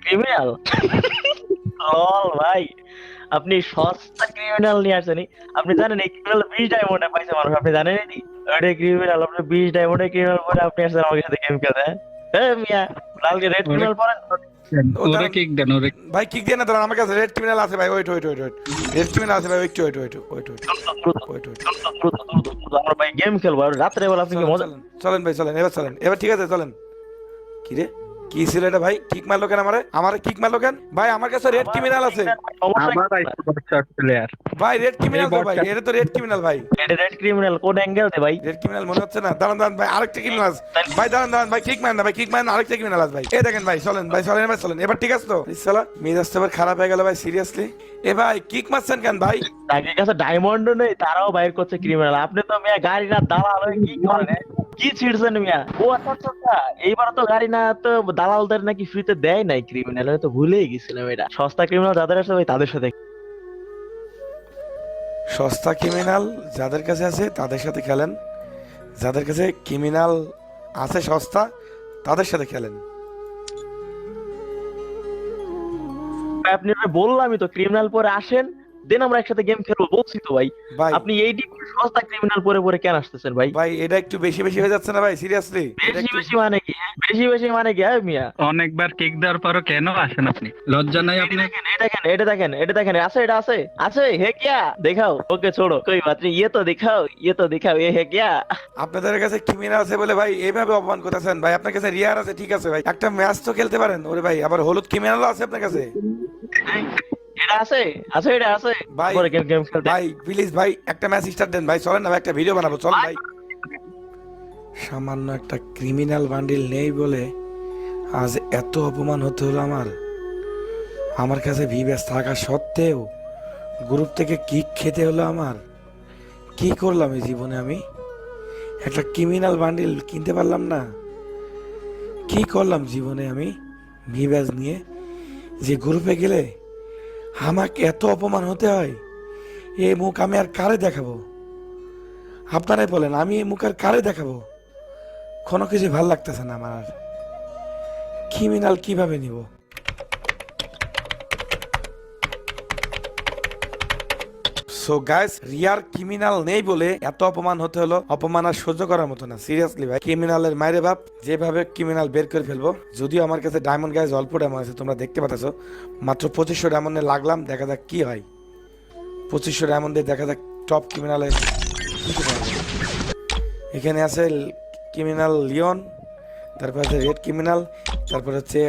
Criminal লল ভাই, আপনি সস্তা ক্রিমিনাল নিয়ে আসছেন। আপনি জানেন এই ক্রিমিনাল 20 ডায়মন্ডে পাইছে মানুষ, আপনি জানেন নি? ওটা ক্রিমিনাল, আপনি 20 ডায়মন্ডে ক্রিমিনাল পরে আপনি আসছেন আমার সাথে গেম খেলতে, হ্যাঁ? হ্যাঁ মিয়া, লালকে রেড ওরে ক্রিমিনাল পরে। ও ওরে দাঁড়ান কিক দেন ওরে। ভাই, কিক দিয়ে না, দাঁড়ান, আমার কাছে রেড ক্রিমিনাল আছে ভাই। Wait wait wait wait, red criminal আছে ভাই। Wait wait wait wait wait wait wait. আমরা ভাই গেম খেলবো আর রাত্রে বেলা, আপনি কি চলেন মজা? চলেন চলেন ভাই, চলেন এবার, চলেন এবার, ঠিক আছে চলেন। কি রে, কি ছিল এটা ভাই? কিক মারলো কেন আমারে? আমারে কিক মারলো কেন ভাই? আমার কাছে রেড ক্রিমিনাল আছে সমস্যা কি? আবার আইসো বট শট প্লেয়ার। ভাই, রেড এই ক্রিমিনাল তো বট ভাই, শট এটা তো রেড ক্রিমিনাল ভাই। এটা রেড ক্রিমিনাল কোন অ্যাঙ্গেলতে ভাই? রেড ক্রিমিনাল মনে হচ্ছে না। দাঁড়ান দাঁড়ান ভাই, আরেকটা ক্রিমিনাল আছে ভাই। দাঁড়ান দাঁড়ান ভাই, কিক মান না ভাই, কিক মান না, আরেকটা ক্রিমিনাল আছে ভাই। এই দেখেন ভাই, চলেন ভাই, চলেন এবার, চলেন এবার, ঠিক আছে তো? সালা মেজাজটা এবার খারাপ হয়ে গেল ভাই, সিরিয়াসলি। এ ভাই, কিক মারছেন কেন ভাই? তাদের কাছে ডায়মন্ডও নেই, তারাও বাইর করছে ক্রিমিনাল। আপনি তো মিয়া গাড়ি না দালাল হয়ে কি করেন, হ্যাঁ? কি ছিড়ছেন মিয়া? ও আচ্ছা আচ্ছা আচ্ছা, এইবার তো গাড়ি না তো দালালদের নাকি ফ্রিতে দেয় নাই ক্রিমিনাল, আমি তো ভুলেই গেছিলাম এটা। সস্তা ক্রিমিনাল যাদের আছে ভাই তাদের সাথে। সস্তা ক্রিমিনাল যাদের কাছে আছে তাদের সাথে খেলেন, যাদের কাছে ক্রিমিনাল আছে সস্তা তাদের সাথে খেলেন। ভাই, আপনি বললামই তো ক্রিমিনাল পরে আসেন, দেন আমরা একসাথে গেম খেলবো, বলছি তো ভাই। ভাই আপনি এই ডিপ সস্তা ক্রিমিনাল পরে পরে কেন আসতেছেন ভাই? ভাই, এটা একটু বেশি বেশি হয়ে যাচ্ছে না ভাই, সিরিয়াসলি? এটা বেশি একটু বেশি মানে কি, হ্যাঁ? বেশি বেশি মানে কি, হ্যাঁ মিয়া? অনেকবার কিক দেওয়ার পরও কেন আসেন আপনি? লজ্জা নাই এটা আপনি? দেখেন, এটা দেখেন, এটা দেখেন, এটা দেখেন, আছে, এটা আছে, আছে। হে কিয়া দেখাও, ওকে छोड़ो कोई बात नहीं, ये तो दिखाओ, ये तो दिखाओ, ये है क्या? আপনাদের কাছে ক্রিমিনাল আছে বলে ভাই এইভাবে অপমান করতেছেন ভাই। আপনার কাছে রিয়ার আছে, ঠিক আছে ভাই, একটা ম্যাচ তো খেলতে পারেন। ওরে ভাই, আবার হলুদ ক্রিমিনাল আছে আপনার কাছে? এই, এটা আছে, আছে, এটা আছে। ভাই পরে গেম গেম খেলতে। ভাই প্লিজ ভাই, একটা ম্যাচ স্টার্ট দেন ভাই, চলেন না ভাই, একটা ভিডিও বানাবো, চলেন ভাই। সামান্য একটা ক্রিমিনাল বান্ডিল নেই বলে আজ এত অপমান হতে হলো আমার। আমার কাছে ভিভ্যাস থাকা সত্ত্বেও গ্রুপ থেকে কিক খেতে হলো আমার। কি করলাম এই জীবনে আমি? একটা ক্রিমিনাল বান্ডিল কিনতে পারলাম না। কি করলাম জীবনে আমি ভিভ্যাস নিয়ে? যে গ্রুপে গেলে আমাকে এত অপমান হতে হয়, এই মুখ আমি আর কারে দেখাবো? আপনারাই বলেন, আমি এই মুখ আর কারে দেখাবো? কোনো কিছু ভাল লাগতেছে না আমার আর। ক্রিমিনাল কিভাবে নিব? সো গাইস, রিয়ার ক্রিমিনাল নেই বলে এত অপমান হতে হলো। অপমান আর সহ্য করার মতো না, সিরিয়াসলি ভাই। ক্রিমিনালের মায়ের বাপ, যেভাবে ক্রিমিনাল বের করে ফেলবো। যদিও আমার কাছে ডায়মন্ড গাইজ অল্প ডায়মন্ড আছে, তোমরা দেখতে পাচ্ছ। মাত্র 2500 ডায়মন্ডে লাগলাম, দেখা যাক কি হয়। 2500 ডায়মন্ডে দেখা যাক টপ ক্রিমিনালের কিছু করা যায়। এখানে আছে ক্রিমিনাল লিওন, তারপর আছে রেড ক্রিমিনাল, তারপর হচ্ছে